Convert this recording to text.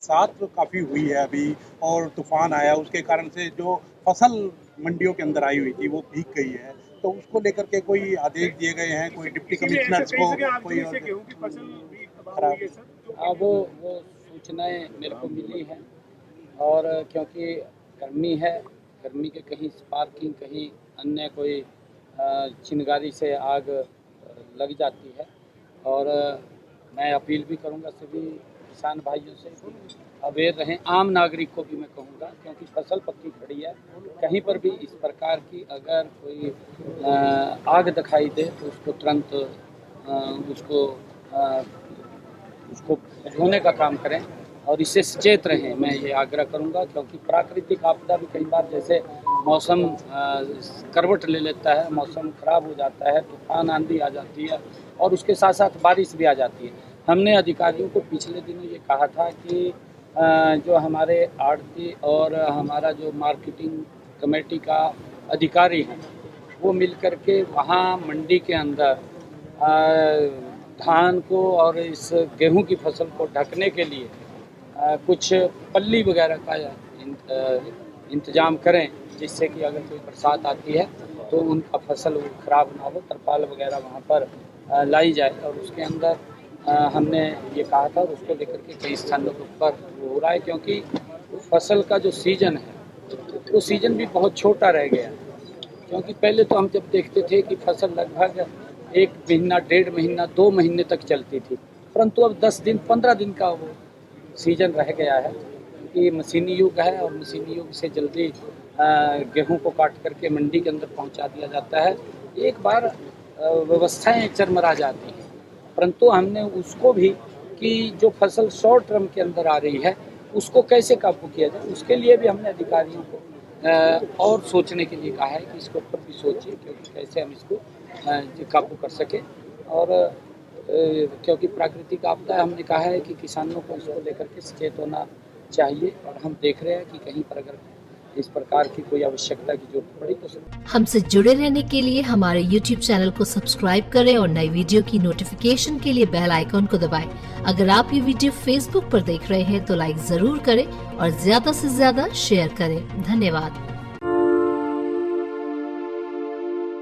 बरसात काफ़ी हुई है अभी और तूफान आया, उसके कारण से जो फसल मंडियों के अंदर आई हुई थी वो भीग गई है। तो उसको लेकर के कोई आदेश दिए गए हैं, कोई डिप्टी कमिश्नर्स को कोई गेहूं की फसल भी तबाह खराब हुई है सर, जो हाँ, वो सूचनाएं मेरे को मिली हैं। और क्योंकि गर्मी है, गर्मी के कहीं स्पार्किंग, कहीं अन्य कोई चिंगारी से आग लग जाती है। और मैं अपील भी करूंगा सभी किसान भाइयों से कि अवेयर रहें। आम नागरिक को भी मैं कहूँगा, क्योंकि फसल पक्की खड़ी है, कहीं पर भी इस प्रकार की अगर कोई आग दिखाई दे तो उसको तुरंत उसको बुझाने का काम करें और इससे सचेत रहें। मैं ये आग्रह करूंगा, क्योंकि प्राकृतिक आपदा भी कई बार जैसे मौसम करवट ले लेता है, मौसम खराब हो जाता है, तूफान आंधी आ जाती है और उसके साथ साथ बारिश भी आ जाती है। हमने अधिकारियों को पिछले दिनों ये कहा था कि जो हमारे आड़ती और हमारा जो मार्केटिंग कमेटी का अधिकारी हैं, वो मिल कर के वहाँ मंडी के अंदर धान को और इस गेहूं की फसल को ढकने के लिए कुछ पल्ली वगैरह का इंतजाम करें, जिससे कि अगर कोई बरसात आती है तो उनका फसल खराब ना हो। तरपाल वगैरह वहाँ पर लाई जाए और उसके अंदर हमने ये कहा था, उसको लेकर के कई स्थानों पर हो रहा है, क्योंकि फसल का जो सीजन है वो सीजन भी बहुत छोटा रह गया है। क्योंकि पहले तो हम जब देखते थे कि फसल लगभग 1 महीना, 1.5 महीना, 2 महीने तक चलती थी, परंतु अब 10 दिन, 15 दिन का वो सीजन रह गया है। कि मशीनी युग है और मशीनी युग से जल्दी गेहूं को काट करके मंडी के अंदर पहुंचा दिया जाता है। एक बार व्यवस्थाएं चरमरा जाती हैं, परंतु हमने उसको भी कि जो फसल शॉर्ट टर्म के अंदर आ रही है उसको कैसे काबू किया जाए, उसके लिए भी हमने अधिकारियों को और सोचने के लिए कहा है कि इसके ऊपर भी सोचिए, क्योंकि कैसे हम इसको काबू कर सकें। और क्योंकि प्राकृतिक आपदा है, हमने कहा है कि किसानों को इसको लेकर के सचेत होना चाहिए। और हम देख रहे हैं कि कहीं पर अगर इस प्रकार की कोई आवश्यकता की जरूरत पड़ी तो हमसे जुड़े रहने के लिए हमारे YouTube चैनल को सब्सक्राइब करें और नई वीडियो की नोटिफिकेशन के लिए बेल आइकॉन को दबाएं। अगर आप ये वीडियो Facebook पर देख रहे हैं तो लाइक जरूर करें और ज्यादा से ज्यादा शेयर करें। धन्यवाद।